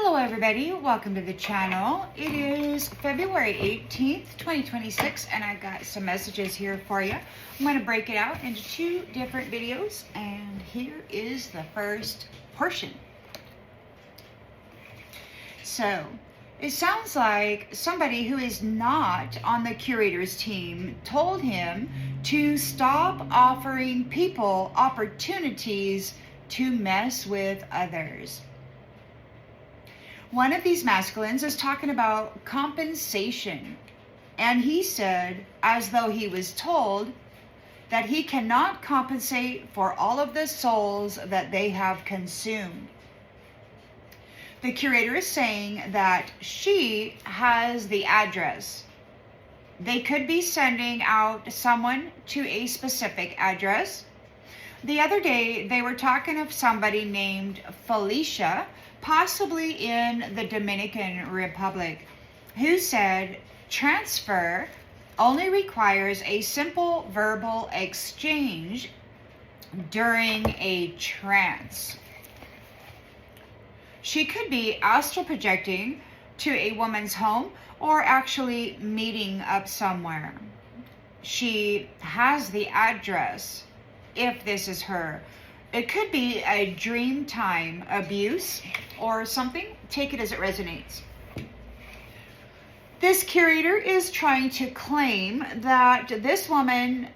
Hello everybody, welcome to the channel. It is February 18th, 2026, and I've got some messages here for you. I'm going to break it out into two different videos, and here is the first portion. So, it sounds like somebody who is not on the curator's team told him to stop offering people opportunities to mess with others. One of these masculines is talking about compensation, and he said, as though he was told, that he cannot compensate for all of the souls that they have consumed. The curator is saying that she has the address. They could be sending out someone to a specific address. The other day, they were talking of somebody named Felicia, possibly in the Dominican Republic, who said transfer only requires a simple verbal exchange during a trance. She could be astral projecting to a woman's home or actually meeting up somewhere. She has the address if this is her. It could be a dream time abuse or something. Take it as it resonates. This curator is trying to claim that this woman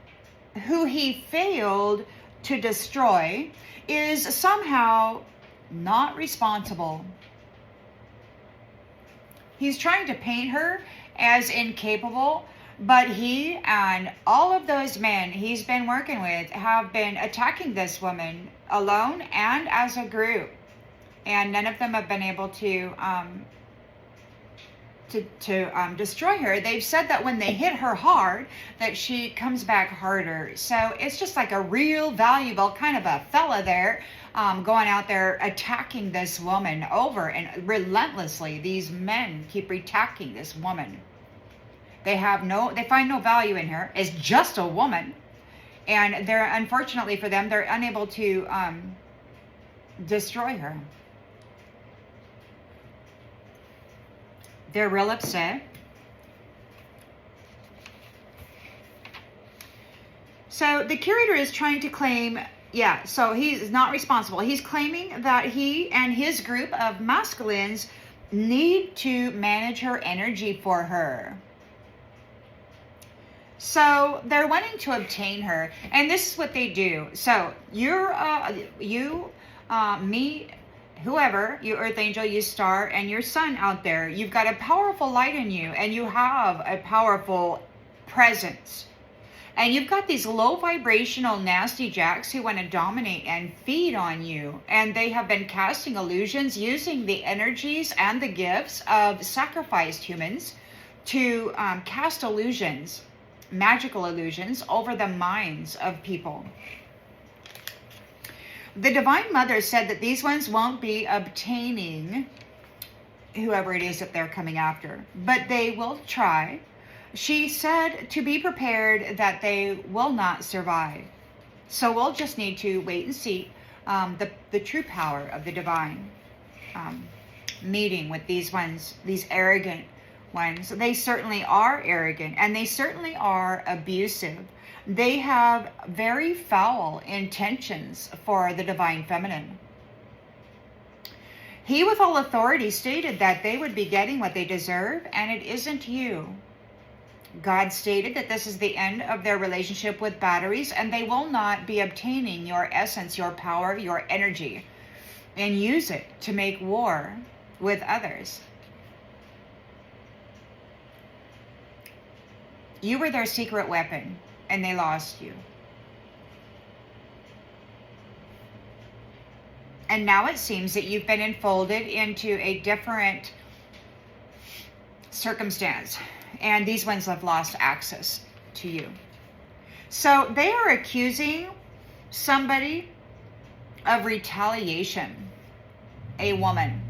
who he failed to destroy is somehow not responsible. He's trying to paint her as incapable, but he and all of those men he's been working with have been attacking this woman alone and as a group. And none of them have been able to destroy her. They've said that when they hit her hard, that she comes back harder. So it's just like a real valuable kind of a fella there, going out there attacking this woman over and relentlessly. These men keep attacking this woman. They find no value in her. It's just a woman. And unfortunately for them, they're unable to destroy her. They're real upset. So the curator is trying to claim, so he's not responsible. He's claiming that he and his group of masculines need to manage her energy for her. So they're wanting to obtain her, and this is what they do. So me, whoever, you earth angel, you star, and your sun out there, you've got a powerful light in you, and you have a powerful presence. And you've got these low vibrational nasty jacks who want to dominate and feed on you. And they have been casting illusions using the energies and the gifts of sacrificed humans to cast illusions, magical illusions, over the minds of people. The Divine Mother said that these ones won't be obtaining whoever it is that they're coming after, but they will try. She said to be prepared that they will not survive. So we'll just need to wait and see the true power of the divine meeting with these ones, these arrogant ones. They certainly are arrogant, and they certainly are abusive. They have very foul intentions for the divine feminine. He with all authority stated that they would be getting what they deserve, and it isn't you. God stated that this is the end of their relationship with batteries, and they will not be obtaining your essence, your power, your energy, and use it to make war with others. You were their secret weapon, and they lost you. And now it seems that you've been enfolded into a different circumstance, and these ones have lost access to you. So they are accusing somebody of retaliation, a woman.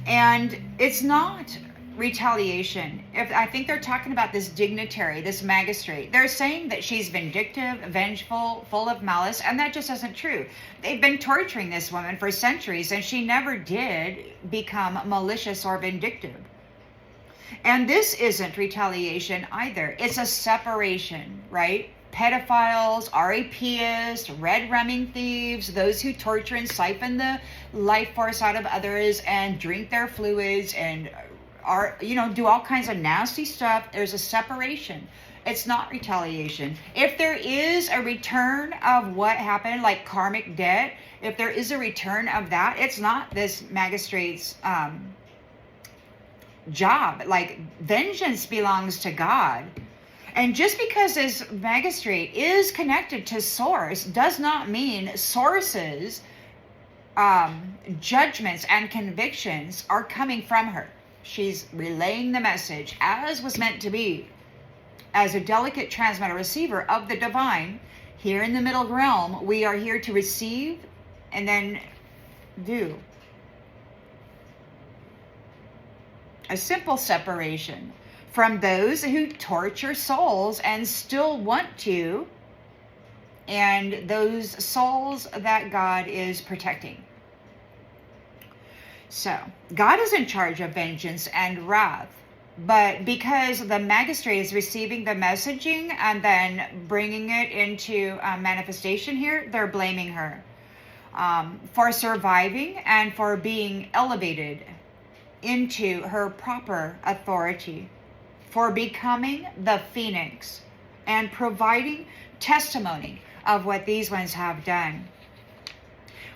And it's not retaliation. If I think they're talking about this dignitary, this magistrate, they're saying that she's vindictive, vengeful, full of malice, and that just isn't true. They've been torturing this woman for centuries, and she never did become malicious or vindictive. And this isn't retaliation either. It's a separation, right? Pedophiles, rapists, redrumming thieves, those who torture and siphon the life force out of others and drink their fluids and do all kinds of nasty stuff. There's a separation. It's not retaliation. If there is a return of what happened, like karmic debt, if there is a return of that, it's not this magistrate's job. Like, vengeance belongs to God. And just because this magistrate is connected to source does not mean source's judgments and convictions are coming from her. She's relaying the message as was meant to be, as a delicate transmitter receiver of the divine. Here in the middle realm, we are here to receive and then do. A simple separation from those who torture souls and still want to, and those souls that God is protecting. So, God is in charge of vengeance and wrath, but because the magistrate is receiving the messaging and then bringing it into manifestation here, they're blaming her for surviving and for being elevated into her proper authority, for becoming the phoenix and providing testimony of what these ones have done.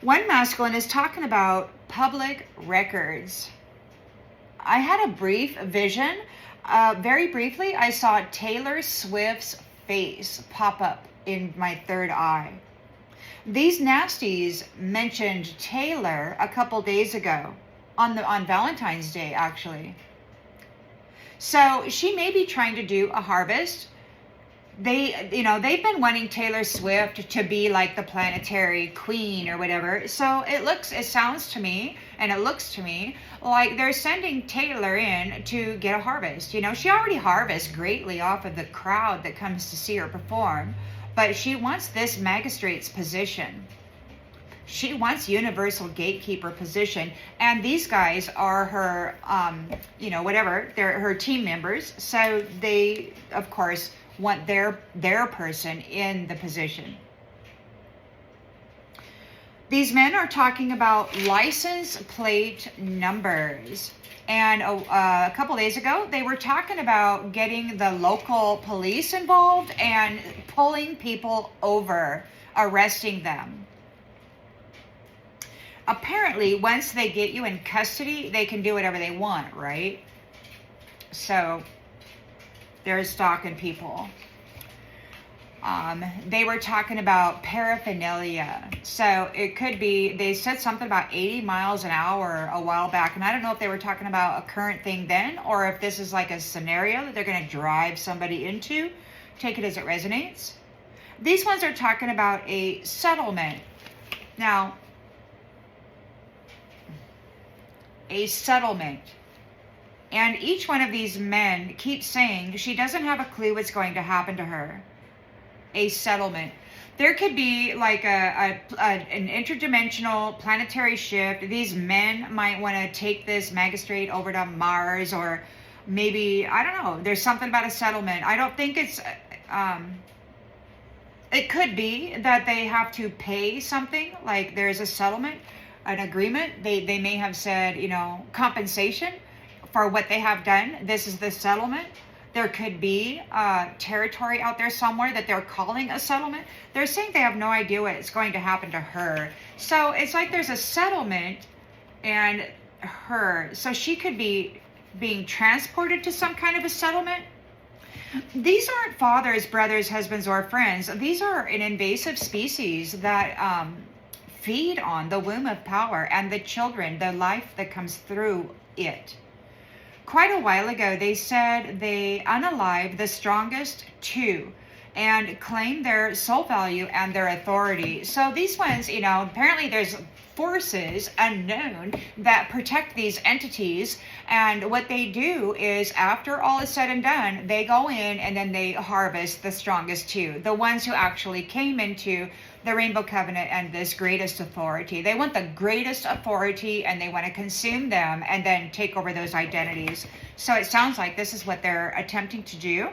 One masculine is talking about public records. I had a brief vision. Very briefly, I saw Taylor Swift's face pop up in my third eye. These nasties mentioned Taylor a couple days ago, on Valentine's Day, actually. So she may be trying to do a harvest. They've been wanting Taylor Swift to be like the planetary queen or whatever. So it sounds to me, and it looks to me like they're sending Taylor in to get a harvest. She already harvests greatly off of the crowd that comes to see her perform, but she wants this magistrate's position. She wants universal gatekeeper position, and these guys are her, they're her team members. So they, of course, want their person in the position. These men are talking about license plate numbers. And a couple days ago, they were talking about getting the local police involved and pulling people over, arresting them. Apparently, once they get you in custody, they can do whatever they want, right? So, they're stalking people. They were talking about paraphernalia. So, it could be, they said something about 80 miles an hour a while back. And I don't know if they were talking about a current thing then, or if this is like a scenario that they're going to drive somebody into. Take it as it resonates. These ones are talking about a settlement. Now, a settlement. And each one of these men keeps saying she doesn't have a clue what's going to happen to her. A settlement. There could be like an interdimensional planetary shift. These men might want to take this magistrate over to Mars, or maybe, I don't know, there's something about a settlement. I don't think it's, it could be that they have to pay something, like there's a settlement, an agreement. They may have said, compensation for what they have done. This is the settlement. There could be territory out there somewhere that they're calling a settlement. They're saying they have no idea what's going to happen to her. So it's like there's a settlement and her. So she could be being transported to some kind of a settlement. These aren't fathers, brothers, husbands, or friends. These are an invasive species that feed on the womb of power and the children, the life that comes through it. Quite a while ago, they said they unalived the strongest two. and claim their soul value and their authority. So these ones, apparently there's forces unknown that protect these entities, and what they do is, after all is said and done, they go in and then they harvest the strongest two, the ones who actually came into the Rainbow Covenant and this greatest authority. They want the greatest authority, and they want to consume them and then take over those identities. So it sounds like this is what they're attempting to do.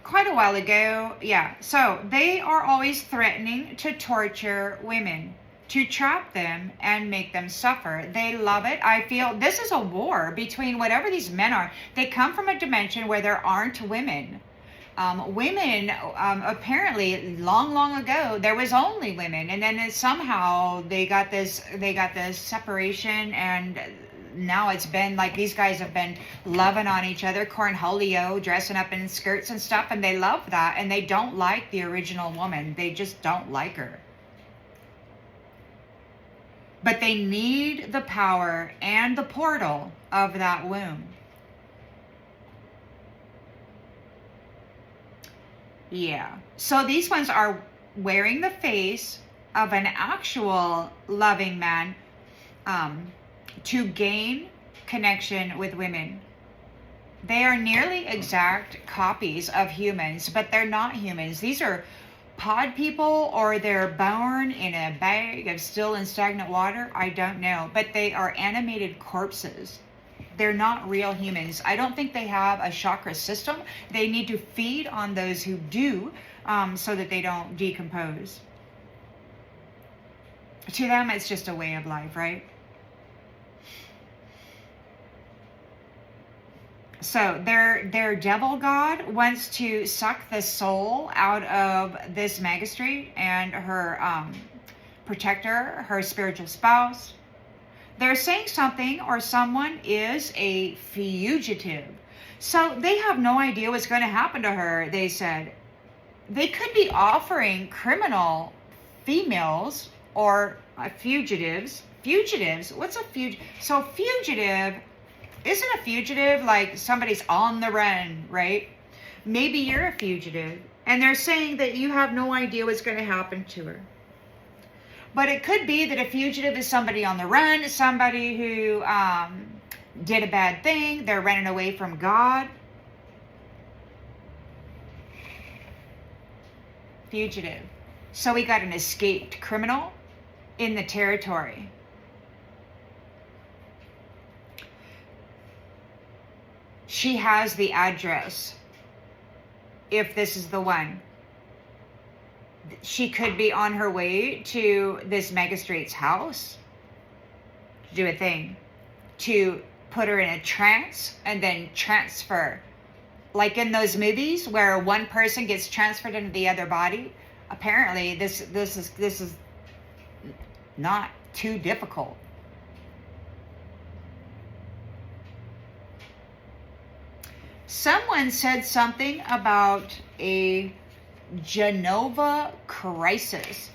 Quite a while ago, yeah. So they are always threatening to torture women, to trap them and make them suffer. They love it. I feel this is a war between whatever these men are. They come from a dimension where there aren't women. Women, apparently, long ago, there was only women, and then somehow they got this separation, and now it's been like these guys have been loving on each other, cornholio, dressing up in skirts and stuff, and they love that, and they don't like the original woman. They just don't like her. But they need the power and the portal of that womb. Yeah. So these ones are wearing the face of an actual loving man, to gain connection with women. They are nearly exact copies of humans, but they're not humans. These are pod people, or they're born in a bag of still and stagnant water. I don't know, but they are animated corpses. They're not real humans. I don't think they have a chakra system. They need to feed on those who do, so that they don't decompose. To them, it's just a way of life, right? So their devil god wants to suck the soul out of this magistrate and her protector, her spiritual spouse. They're saying something or someone is a fugitive. So they have no idea what's going to happen to her, they said. They could be offering criminal females or fugitives. Fugitives? What's a fugitive? So fugitive, isn't a fugitive like somebody's on the run, right? Maybe you're a fugitive, and they're saying that you have no idea what's going to happen to her. But it could be that a fugitive is somebody on the run, somebody who did a bad thing. They're running away from God. Fugitive. So we got an escaped criminal in the territory. She has the address, if this is the one. She could be on her way to this magistrate's house to do a thing, to put her in a trance and then transfer. Like in those movies where one person gets transferred into the other body. Apparently this is not too difficult. Someone said something about a Genova crisis.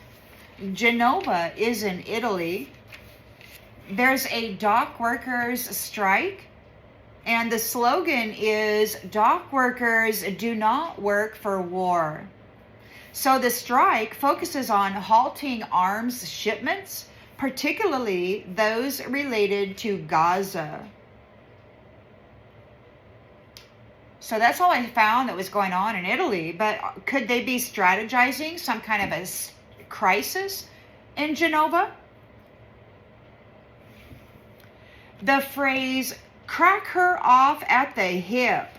Genova is in Italy. There's a dock workers strike, and the slogan is, "Dock workers do not work for war." So the strike focuses on halting arms shipments, particularly those related to Gaza. So that's all I found that was going on in Italy. But could they be strategizing some kind of a crisis in Genova? The phrase, "crack her off at the hip,"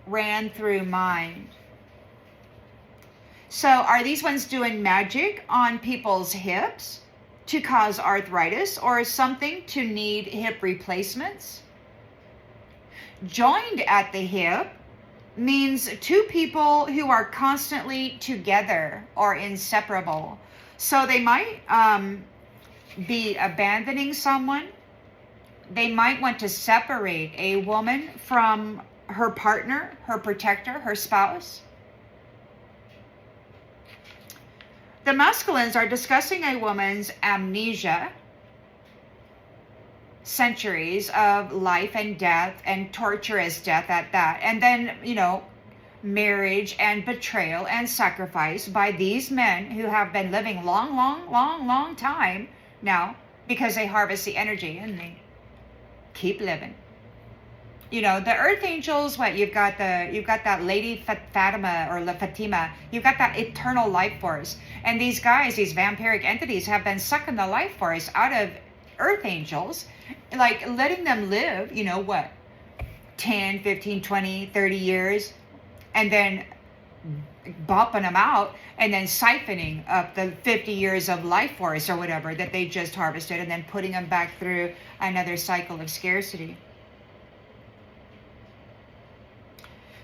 ran through mind. So are these ones doing magic on people's hips to cause arthritis or something to need hip replacements? Joined at the hip means two people who are constantly together or inseparable. So they might be abandoning someone. They might want to separate a woman from her partner, her protector, her spouse. The masculines are discussing a woman's amnesia. centuries of life and death, and torturous death at that. And then, marriage and betrayal and sacrifice by these men who have been living long time now, because they harvest the energy and they keep living. The earth angels, you've got that lady Fatima or La Fatima, you've got that eternal life force. And these guys, these vampiric entities, have been sucking the life force out of earth angels, like letting them live, 10, 15, 20, 30 years, and then bopping them out, and then siphoning up the 50 years of life force or whatever that they just harvested, and then putting them back through another cycle of scarcity.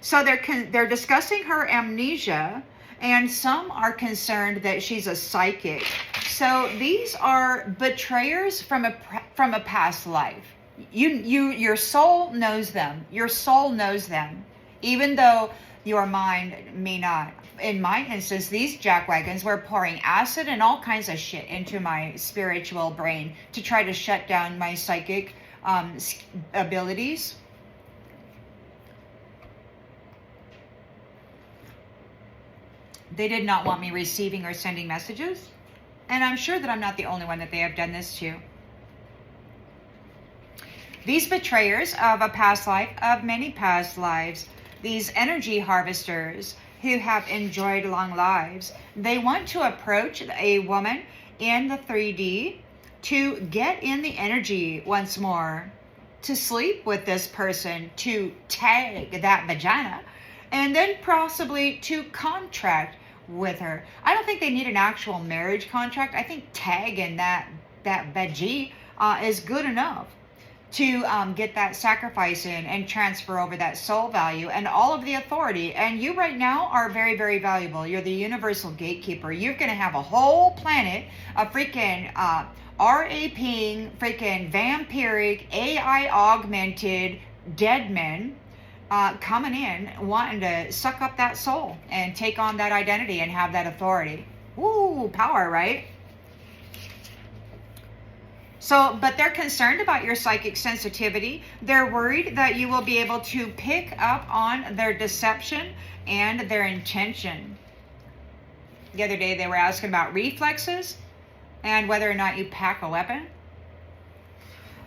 So they're discussing her amnesia, and some are concerned that she's a psychic. So these are betrayers from a past life. Your soul knows them. Your soul knows them, even though your mind may not. In my instance, these jackwagons were pouring acid and all kinds of shit into my spiritual brain to try to shut down my psychic abilities. They did not want me receiving or sending messages. And I'm sure that I'm not the only one that they have done this to. These betrayers of a past life, of many past lives, these energy harvesters who have enjoyed long lives, they want to approach a woman in the 3D to get in the energy once more, to sleep with this person, to tag that vagina, and then possibly to contract with her. I don't think they need an actual marriage contract. I think tagging that veggie is good enough to get that sacrifice in and transfer over that soul value and all of the authority. And you right now are very, very valuable. You're the universal gatekeeper. You're going to have a whole planet of freaking RAPing, freaking vampiric, AI augmented dead men coming in, wanting to suck up that soul and take on that identity and have that authority. Ooh, power, right? So, but they're concerned about your psychic sensitivity. They're worried that you will be able to pick up on their deception and their intention. The other day they were asking about reflexes and whether or not you pack a weapon.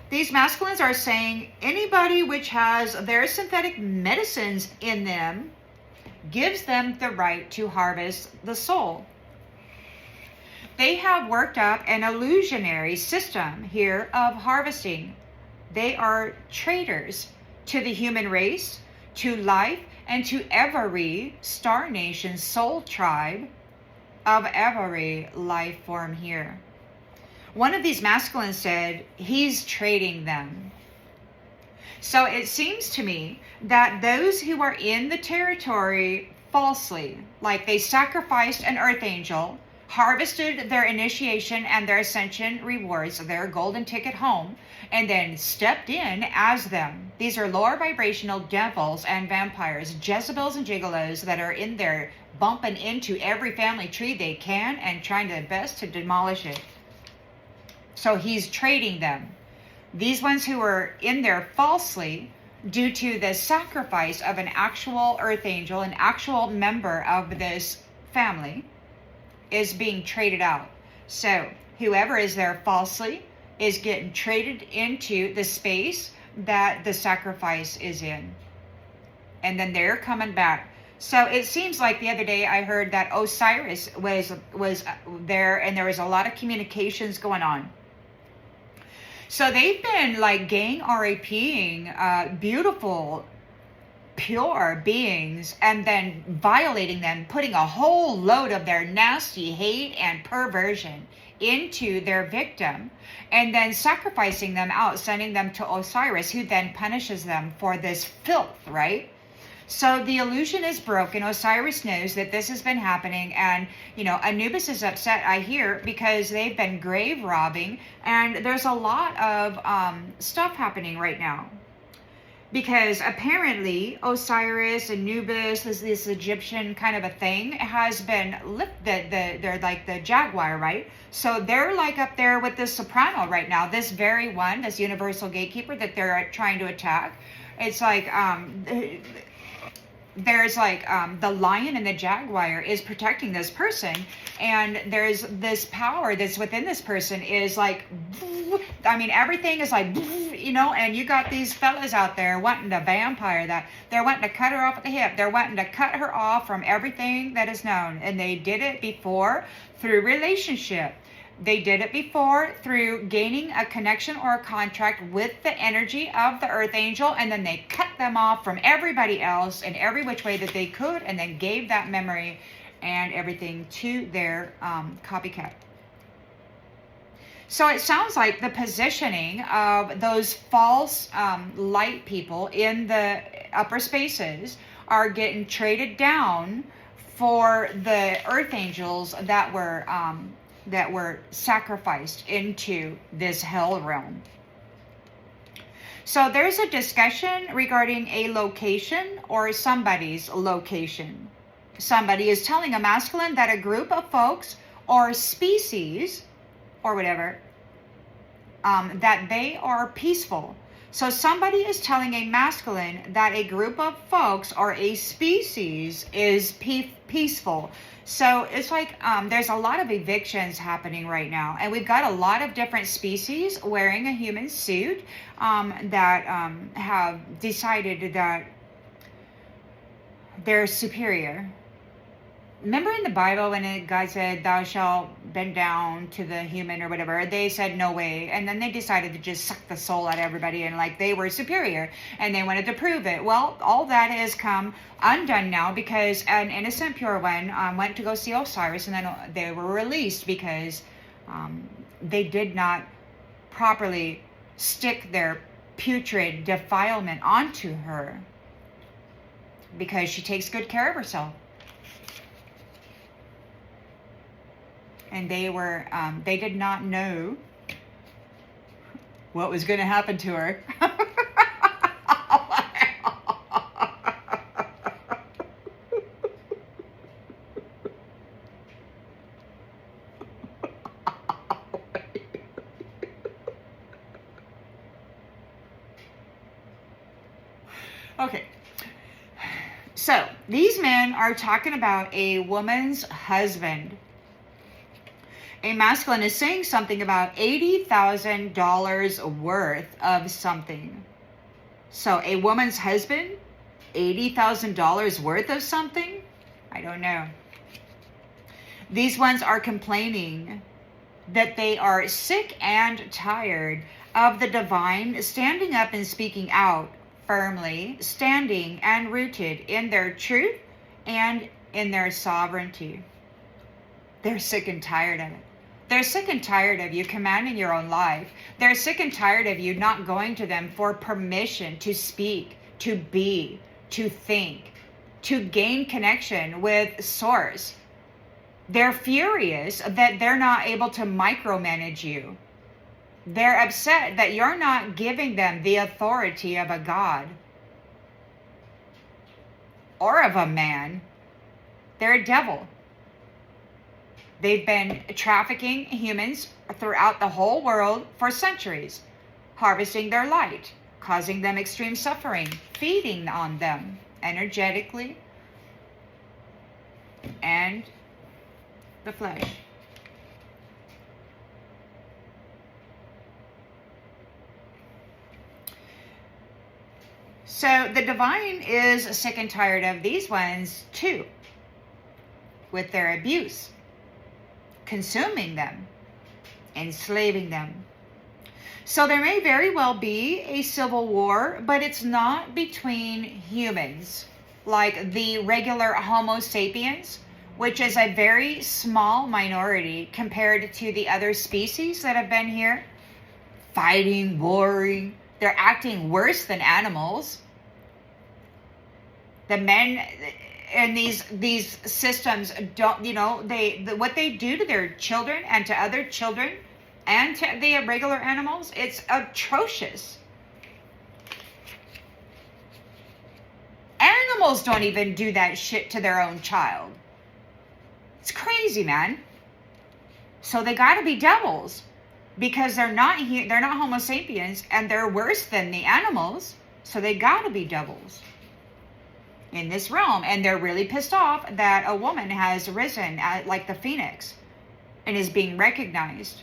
These masculines are saying anybody which has their synthetic medicines in them gives them the right to harvest the soul. They have worked up an illusionary system here of harvesting. They are traitors to the human race, to life, and to every Star Nation soul tribe of every life form here. One of these masculines said he's trading them. So it seems to me that those who are in the territory falsely, like they sacrificed an earth angel, harvested their initiation and their ascension rewards, their golden ticket home, and then stepped in as them. These are lower vibrational devils and vampires, Jezebels and gigolos that are in there bumping into every family tree they can and trying their best to demolish it. So he's trading them. These ones who are in there falsely due to the sacrifice of an actual earth angel, an actual member of this family, is being traded out. So whoever is there falsely is getting traded into the space that the sacrifice is in. And then they're coming back. So it seems like the other day I heard that Osiris was there and there was a lot of communications going on. So they've been like gang RAPing beautiful, pure beings and then violating them, putting a whole load of their nasty hate and perversion into their victim, and then sacrificing them out, sending them to Osiris, who then punishes them for this filth, right? So the illusion is broken. Osiris knows that this has been happening, and Anubis is upset, I hear, because they've been grave robbing, and there's a lot of stuff happening right now. because apparently Osiris, Anubis, this Egyptian kind of a thing, has been lifted. They're like the jaguar, right? So they're like up there with the soprano right now. This very one, this universal gatekeeper that they're trying to attack. It's like there's like the lion and the jaguar is protecting this person, and there's this power that's within this person is like, I mean, everything is like, you know, and you got these fellas out there wanting to vampire that. They're wanting to cut her off at the hip. They're wanting to cut her off from everything that is known, and they did it before through relationship. They did it before through gaining a connection or a contract with the energy of the earth angel, and then they cut them off from everybody else in every which way that they could, and then gave that memory and everything to their copycat. So it sounds like the positioning of those false light people in the upper spaces are getting traded down for the earth angels that were sacrificed into this hell realm. So there's a discussion regarding a location or somebody's location. Somebody is telling a masculine that a group of folks or species or whatever, that they are peaceful. So somebody is telling a masculine that a group of folks or a species is peaceful. So it's like there's a lot of evictions happening right now. And we've got a lot of different species wearing a human suit that have decided that they're superior. Remember in the Bible when God said, thou shalt bend down to the human or whatever, they said no way. And then they decided to just suck the soul out of everybody, and like they were superior and they wanted to prove it. Well, all that has come undone now because an innocent pure one went to go see Osiris, and then they were released because they did not properly stick their putrid defilement onto her because she takes good care of herself. And they did not know what was going to happen to her. Okay. So these men are talking about a woman's husband. A masculine is saying something about $80,000 worth of something. So a woman's husband, $80,000 worth of something? I don't know. These ones are complaining that they are sick and tired of the divine standing up and speaking out firmly, standing and rooted in their truth and in their sovereignty. They're sick and tired of it. They're sick and tired of you commanding your own life. They're sick and tired of you not going to them for permission to speak, to be, to think, to gain connection with Source. They're furious that they're not able to micromanage you. They're upset that you're not giving them the authority of a God or of a man. They're a devil. They've been trafficking humans throughout the whole world for centuries, harvesting their light, causing them extreme suffering, feeding on them energetically and the flesh. So the divine is sick and tired of these ones too, with their abuse, consuming them, enslaving them. So there may very well be a civil war, but it's not between humans, like the regular Homo sapiens, which is a very small minority compared to the other species that have been here, fighting, warring. They're acting worse than animals. The men in these systems don't, what they do to their children and to other children and to the regular animals, it's atrocious. Animals don't even do that shit to their own child. It's crazy, man. So they got to be devils, because they're not Homo sapiens, and they're worse than the animals. So they got to be devils in this realm, and they're really pissed off that a woman has risen like the phoenix and is being recognized.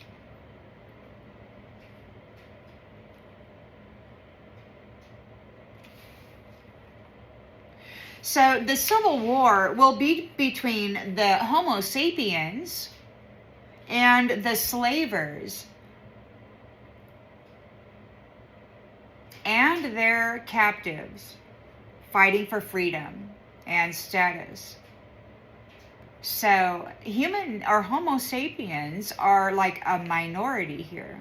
So the Civil War will be between the Homo sapiens and the slavers and their captives, fighting for freedom and status. So human or Homo sapiens are like a minority here.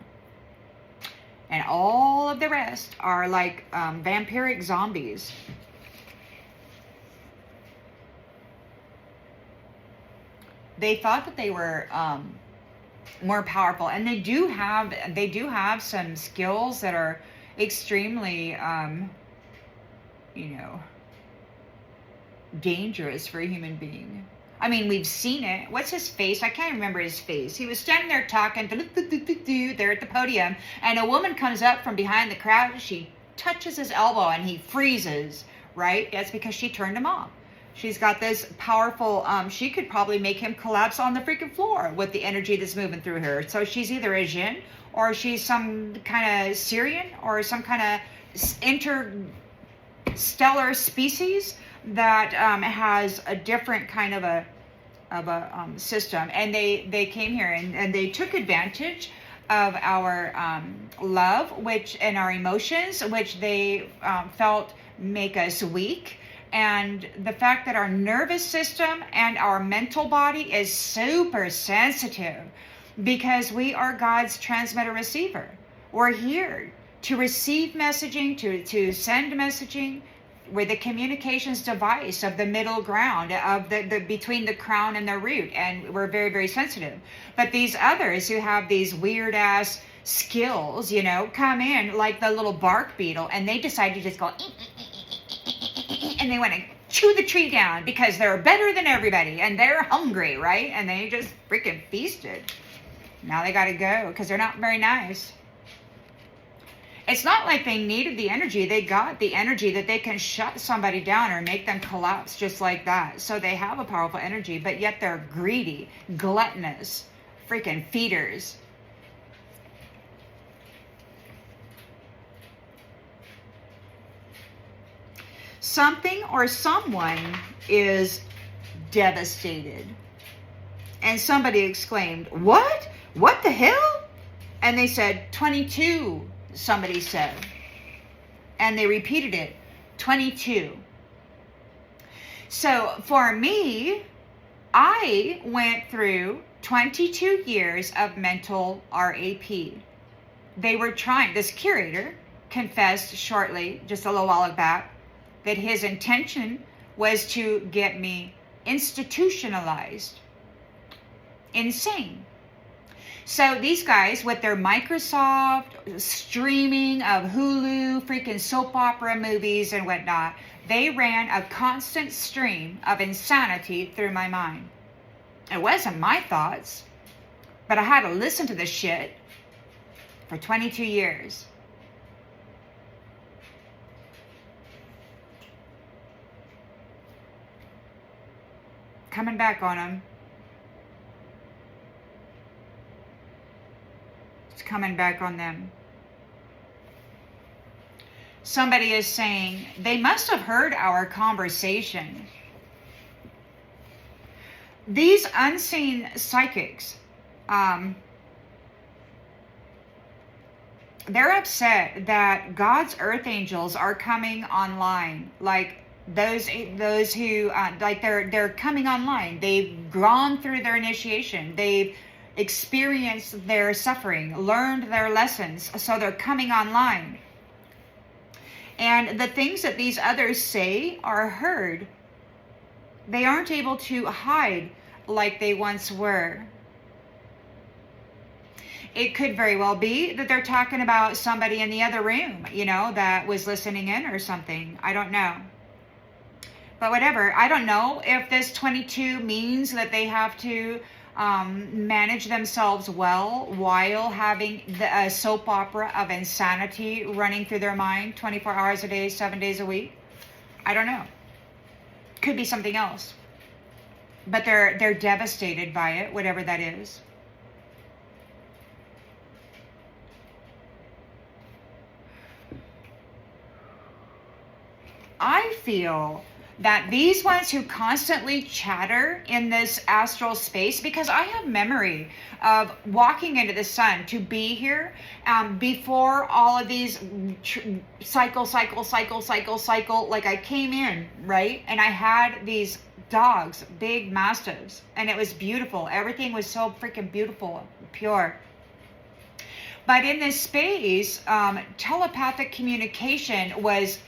And all of the rest are like vampiric zombies. They thought that they were more powerful, and they do have some skills that are extremely dangerous for a human being. I mean, we've seen it. What's his face? I can't remember his face. He was standing there talking there at the podium, and a woman comes up from behind the crowd. She touches his elbow and he freezes, right? That's because she turned him off. She's got this powerful, she could probably make him collapse on the freaking floor with the energy that's moving through her. So she's either a jinn, or she's some kind of Syrian, or some kind of interstellar species that has a different kind of a system. And they came here and they took advantage of our love, and our emotions, which they felt make us weak. And the fact that our nervous system and our mental body is super sensitive, because we are God's transmitter receiver. We're here to receive messaging, to send messaging. We're the communications device of the middle ground, of the between the crown and the root, and we're very, very sensitive. But these others who have these weird ass skills, come in like the little bark beetle, and they decide to just go and they want to chew the tree down because they're better than everybody and they're hungry, right? And they just freaking feasted. Now they got to go because they're not very nice. It's not like they needed the energy. They got the energy that they can shut somebody down or make them collapse just like that. So they have a powerful energy, but yet they're greedy, gluttonous, freaking feeders. Something or someone is devastated. And somebody exclaimed, "What? What the hell?" And they said, 22, somebody said. And they repeated it, 22. So for me, I went through 22 years of mental RAP. They were trying, this curator confessed shortly, just a little while back, that his intention was to get me institutionalized. Insane. So these guys with their Microsoft streaming of Hulu, freaking soap opera movies and whatnot, they ran a constant stream of insanity through my mind. It wasn't my thoughts, but I had to listen to this shit for 22 years. Coming back on them. It's coming back on them. Somebody is saying, they must have heard our conversation. These unseen psychics, they're upset that God's earth angels are coming online. Like those who like they're coming online. They've gone through their initiation. They've experienced their suffering, learned their lessons, so they're coming online. And the things that these others say are heard. They aren't able to hide like they once were. It could very well be that they're talking about somebody in the other room, that was listening in or something. I don't know. But whatever. I don't know if this 22 means that they have to manage themselves well while having a soap opera of insanity running through their mind 24 hours a day, 7 days a week. I don't know. Could be something else. But they're devastated by it, whatever that is. I feel that these ones who constantly chatter in this astral space, because I have memory of walking into the sun to be here before all of these cycle, like I came in, right? And I had these dogs, big mastiffs, and it was beautiful. Everything was so freaking beautiful, pure. But in this space, telepathic communication was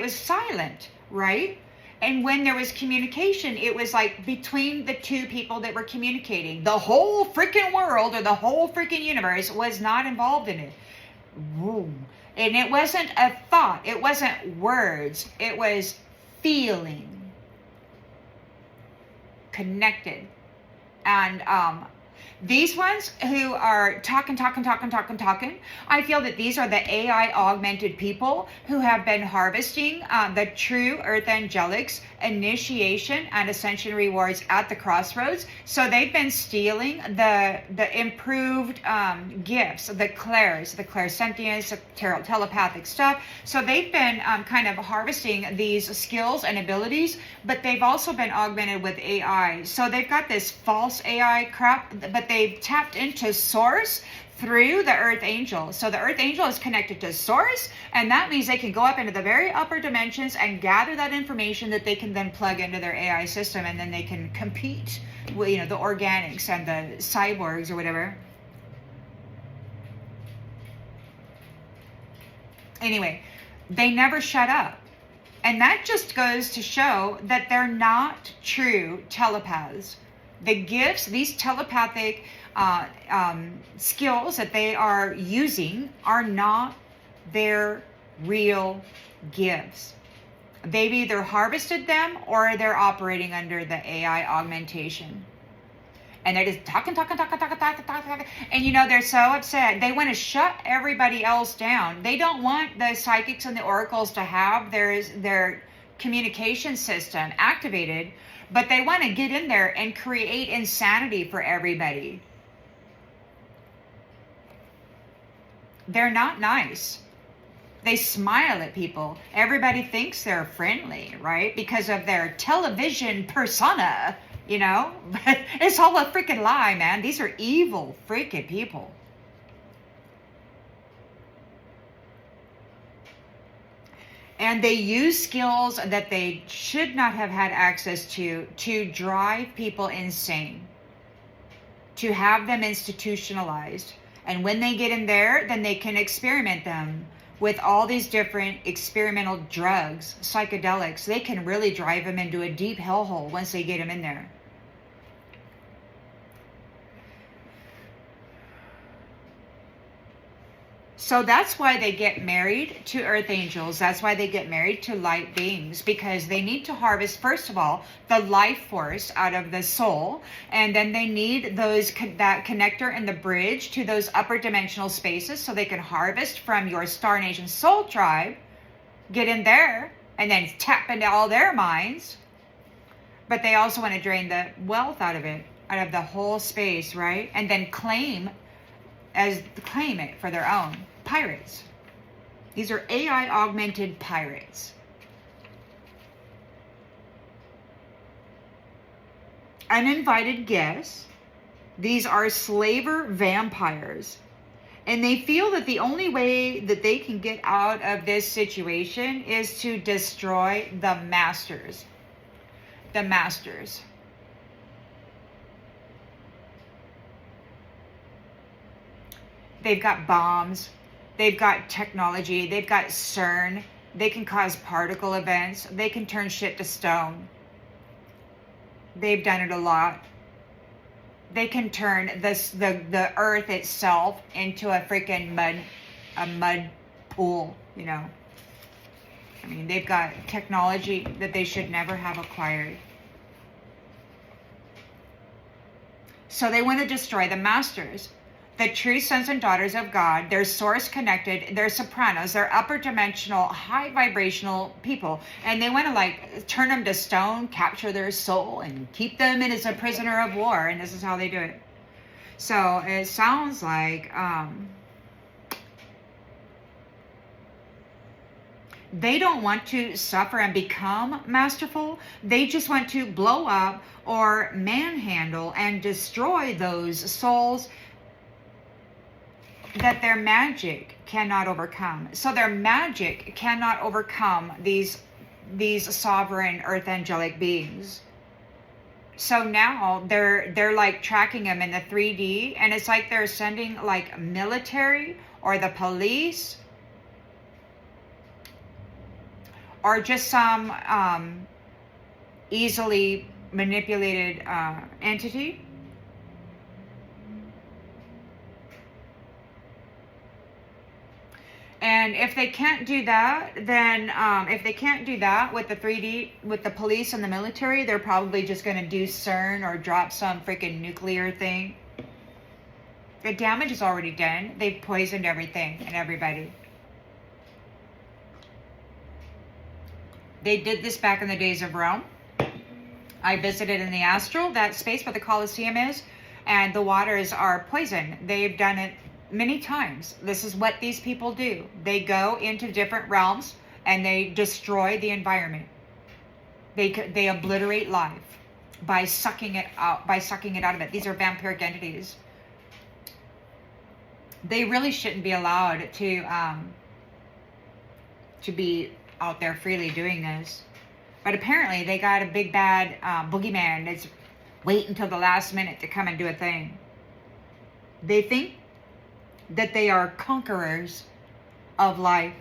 silent, right? And when there was communication, it was like between the two people that were communicating. The whole freaking world or the whole freaking universe was not involved in it. Boom. And it wasn't a thought. It wasn't words. It was feeling. Connected. And these ones who are talking, I feel that these are the AI augmented people who have been harvesting the true earth angelics initiation and ascension rewards at the crossroads. So they've been stealing the improved gifts, the clairsentience, telepathic stuff. So they've been kind of harvesting these skills and abilities, but they've also been augmented with AI. So they've got this false AI crap, but they've tapped into source through the earth angel. So the earth angel is connected to source, and that means they can go up into the very upper dimensions and gather that information that they can then plug into their AI system, and then they can compete with, the organics and the cyborgs or whatever. Anyway, they never shut up. And that just goes to show that they're not true telepaths. The gifts, these telepathic skills that they are using are not their real gifts. They've either harvested them or they're operating under the AI augmentation. And they're just talking. And they're so upset. They want to shut everybody else down. They don't want the psychics and the oracles to have their communication system activated, but they want to get in there and create insanity for everybody. They're not nice. They smile at people. Everybody thinks they're friendly, right? Because of their television persona, But it's all a freaking lie, man. These are evil freaking people. And they use skills that they should not have had access to drive people insane, to have them institutionalized. And when they get in there, then they can experiment them with all these different experimental drugs, psychedelics. They can really drive them into a deep hellhole once they get them in there. So that's why they get married to earth angels. That's why they get married to light beings, because they need to harvest, first of all, the life force out of the soul. And then they need that connector and the bridge to those upper dimensional spaces so they can harvest from your Star Nation soul tribe, get in there, and then tap into all their minds. But they also want to drain the wealth out of it, out of the whole space, right? And then claim it for their own. Pirates. These are AI augmented pirates. Uninvited guests. These are slaver vampires. And they feel that the only way that they can get out of this situation is to destroy the masters. The masters. They've got bombs. They've got technology. They've got CERN. They can cause particle events. They can turn shit to stone. They've done it a lot. They can turn the earth itself into a freaking mud pool, I mean, they've got technology that they should never have acquired. So they want to destroy the masters, the true sons and daughters of God. They're source connected. They're sopranos. They're upper dimensional, high vibrational people. And they want to like turn them to stone, capture their soul, and keep them in as a prisoner of war. And this is how they do it. So it sounds like they don't want to suffer and become masterful. They just want to blow up or manhandle and destroy those souls that their magic cannot overcome. So their magic cannot overcome these sovereign earth angelic beings. So now they're like tracking them in the 3D, and it's like they're sending like military or the police or just some easily manipulated entity. And if they can't do that, then if they can't do that with the 3D, with the police and the military, they're probably just going to do CERN or drop some freaking nuclear thing. The damage is already done. They've poisoned everything and everybody. They did this back in the days of Rome. I visited in the astral, that space where the Colosseum is, and the waters are poison. They've done it many times. This is what these people do. They go into different realms and they destroy the environment. They obliterate life by sucking it out of it. These are vampiric entities. They really shouldn't be allowed to be out there freely doing this. But apparently they got a big bad boogeyman that's wait until the last minute to come and do a thing. They think that they are conquerors of life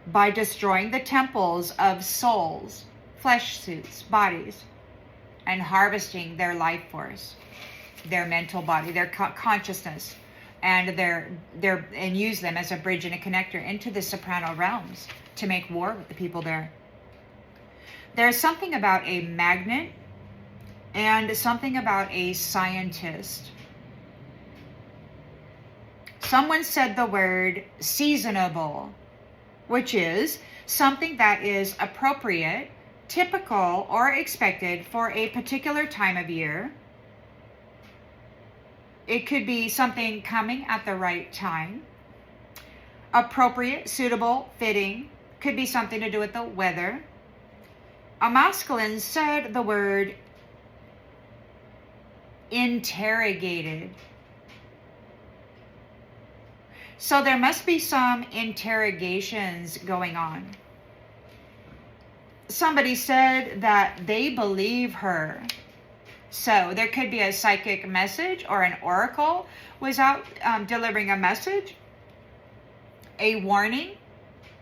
by destroying the temples of souls, flesh suits, bodies, and harvesting their life force, their mental body, their consciousness, and and use them as a bridge and a connector into the soprano realms to make war with the people there. There's something about a magnet and something about a scientist. Someone said the word seasonable, which is something that is appropriate, typical, or expected for a particular time of year. It could be something coming at the right time. Appropriate, suitable, fitting, could be something to do with the weather. A masculine said the word interrogated. So there must be some interrogations going on. Somebody said that they believe her. So there could be a psychic message or an oracle was out delivering a message, a warning.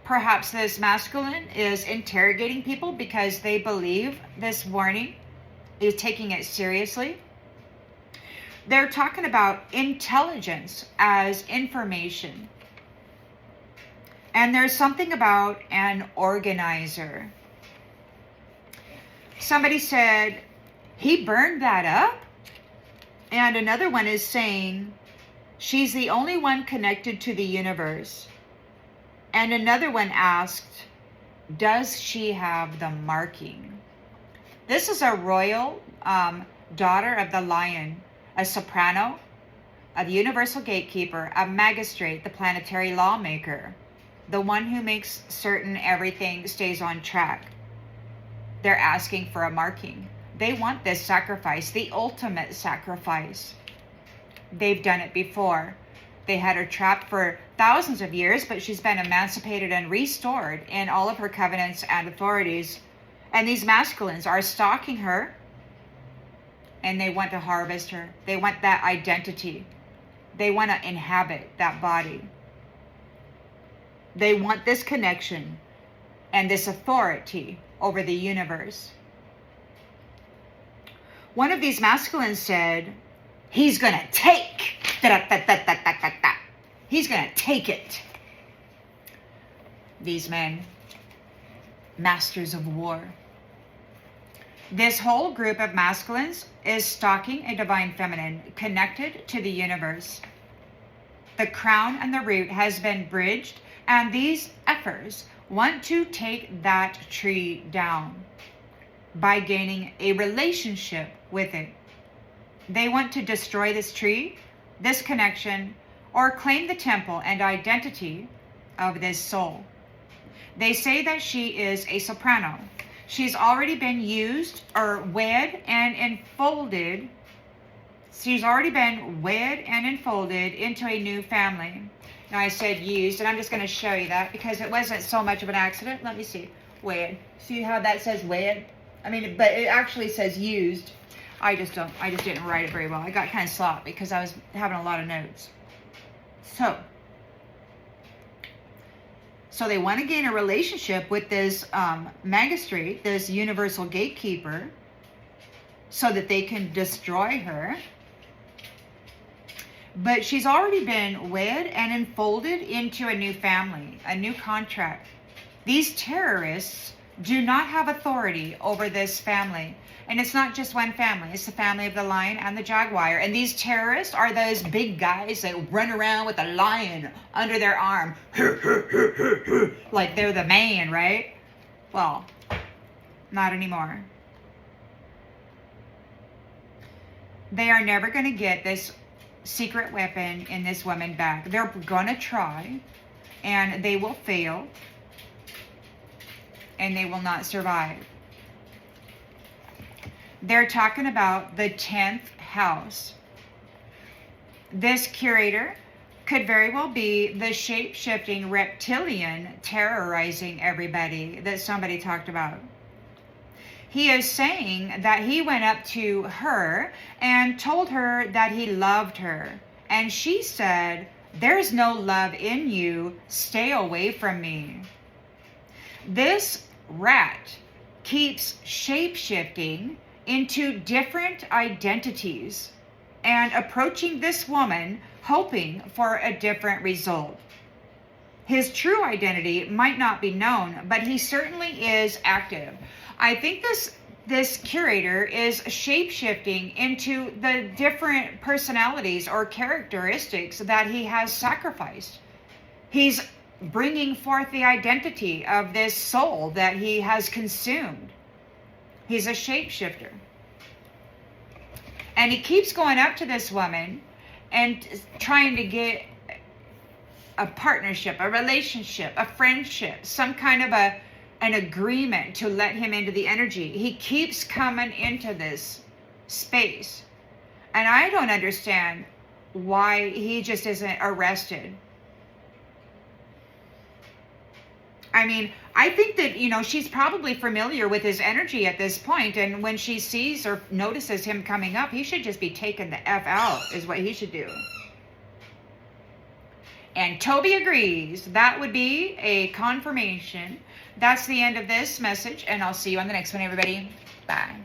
Perhaps this masculine is interrogating people because they believe this warning, is taking it seriously. They're talking about intelligence as information. And there's something about an organizer. Somebody said, he burned that up? And another one is saying, she's the only one connected to the universe. And another one asked, does she have the marking? This is a royal daughter of the lion, a soprano, a universal gatekeeper, a magistrate, the planetary lawmaker, the one who makes certain everything stays on track. They're asking for a marking. They want this sacrifice, the ultimate sacrifice. They've done it before. They had her trapped for thousands of years, but she's been emancipated and restored in all of her covenants and authorities. And these masculines are stalking her, and they want to harvest her. They want that identity. They want to inhabit that body. They want this connection and this authority over the universe. One of these masculines said, he's going to take. He's going to take it. These men. masters of war. This whole group of masculines is stalking a divine feminine connected to the universe. The crown and the root has been bridged, and these ephors want to take that tree down by gaining a relationship with it. They want to destroy this tree, this connection, or claim the temple and identity of this soul. They say that she is a soprano. She's already been used or wed and enfolded. She's already been wed and enfolded into a new family. Now I said used, and I'm just going to show you that because it wasn't so much of an accident. Let me see. Wed. See how that says wed? I mean, but it actually says used. I just didn't write it very well. I got kind of sloppy because I was having a lot of notes. So they want to gain a relationship with this magistrate, this universal gatekeeper, so that they can destroy her. But she's already been wed and enfolded into a new family, a new contract. These terrorists do not have authority over this family. And it's not just one family. It's the family of the lion and the jaguar. And these terrorists are those big guys that run around with a lion under their arm. Like they're the man, right? Well, not anymore. They are never going to get this secret weapon in this woman back. They're going to try, and they will fail, and they will not survive. They're talking about the 10th house. This curator could very well be the shape-shifting reptilian terrorizing everybody that somebody talked about. He is saying that he went up to her and told her that he loved her. And she said, "There's no love in you. Stay away from me." This rat keeps shape-shifting into different identities and approaching this woman hoping for a different result. His true identity might not be known, but he certainly is active. I think this curator is shape-shifting into the different personalities or characteristics that he has sacrificed. He's bringing forth the identity of this soul that he has consumed. He's a shapeshifter. And he keeps going up to this woman and trying to get a partnership, a relationship, a friendship, some kind of an agreement to let him into the energy. He keeps coming into this space. And I don't understand why he just isn't arrested. I mean, I think that, she's probably familiar with his energy at this point, and when she sees or notices him coming up, he should just be taken the F out, is what he should do. And Toby agrees. That would be a confirmation. That's the end of this message, and I'll see you on the next one, everybody. Bye.